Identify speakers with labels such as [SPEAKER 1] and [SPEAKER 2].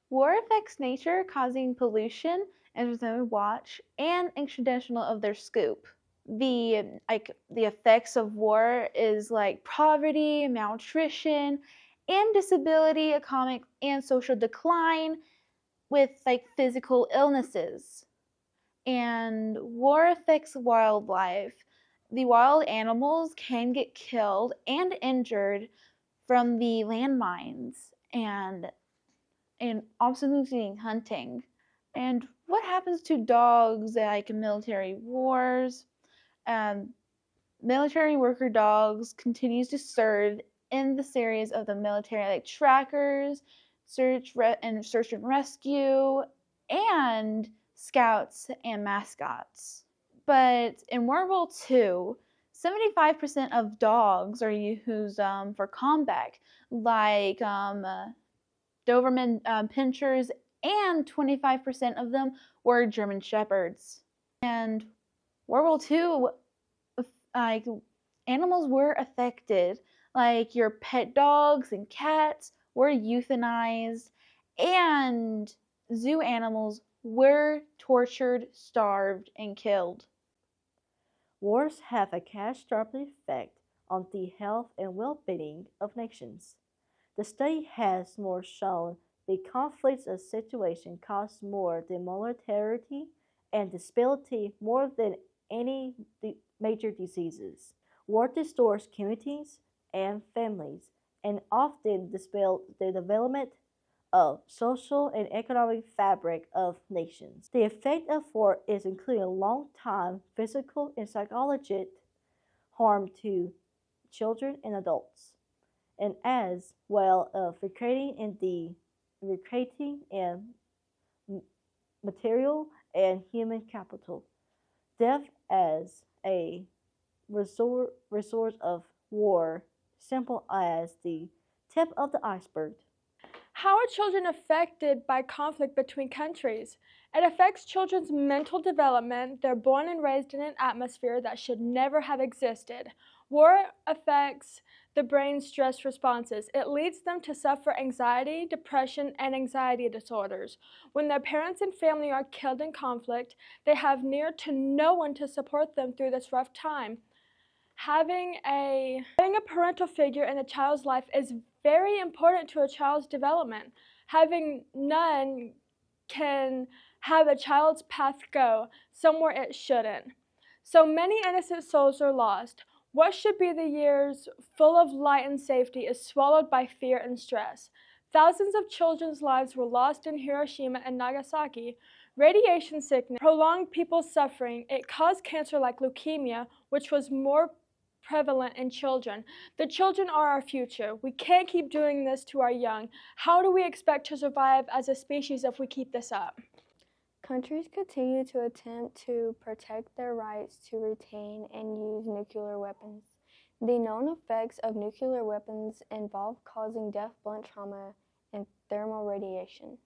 [SPEAKER 1] War affects nature, causing pollution, environmental watch, and extraditional of their scoop. The effects of war is like poverty, malnutrition, and disability, economic and social decline, with like physical illnesses. And war affects wildlife. The wild animals can get killed and injured from the landmines and also losing hunting. And what happens to dogs like in military wars? Um, Military worker dogs continues to serve in the series of the military, like trackers, search and rescue, and scouts and mascots. But in World War II, 75% of dogs are used for combat, like Doberman Pinschers, and 25% of them were German Shepherds. And World War II, like animals were affected, like your pet dogs and cats were euthanized, and zoo animals were tortured, starved, and killed.
[SPEAKER 2] Wars have a catastrophic effect on the health and well-being of nations. The study has more shown the conflicts and situation cause more than mortality and disability more than any major diseases. War distorts communities and families and often dispel the development of social and economic fabric of nations. The effect of war is including long-time physical and psychological harm to children and adults, and as well as recreating and material and human capital. Death as a result of war, simple as the tip of the iceberg.
[SPEAKER 3] How are children affected by conflict between countries? It affects children's mental development. They're born and raised in an atmosphere that should never have existed. War affects the brain's stress responses. It leads them to suffer anxiety, depression, and anxiety disorders. When their parents and family are killed in conflict, they have near to no one to support them through this rough time. Having a parental figure in a child's life is very important to a child's development. Having none can have a child's path go somewhere it shouldn't. So many innocent souls are lost. What should be the years full of light and safety is swallowed by fear and stress. Thousands of children's lives were lost in Hiroshima and Nagasaki. Radiation sickness prolonged people's suffering. It caused cancer like leukemia, which was more prevalent in children. The children are our future. We can't keep doing this to our young. How do we expect to survive as a species if we keep this up?
[SPEAKER 4] Countries continue to attempt to protect their rights to retain and use nuclear weapons. The known effects of nuclear weapons involve causing death, blunt trauma, and thermal radiation.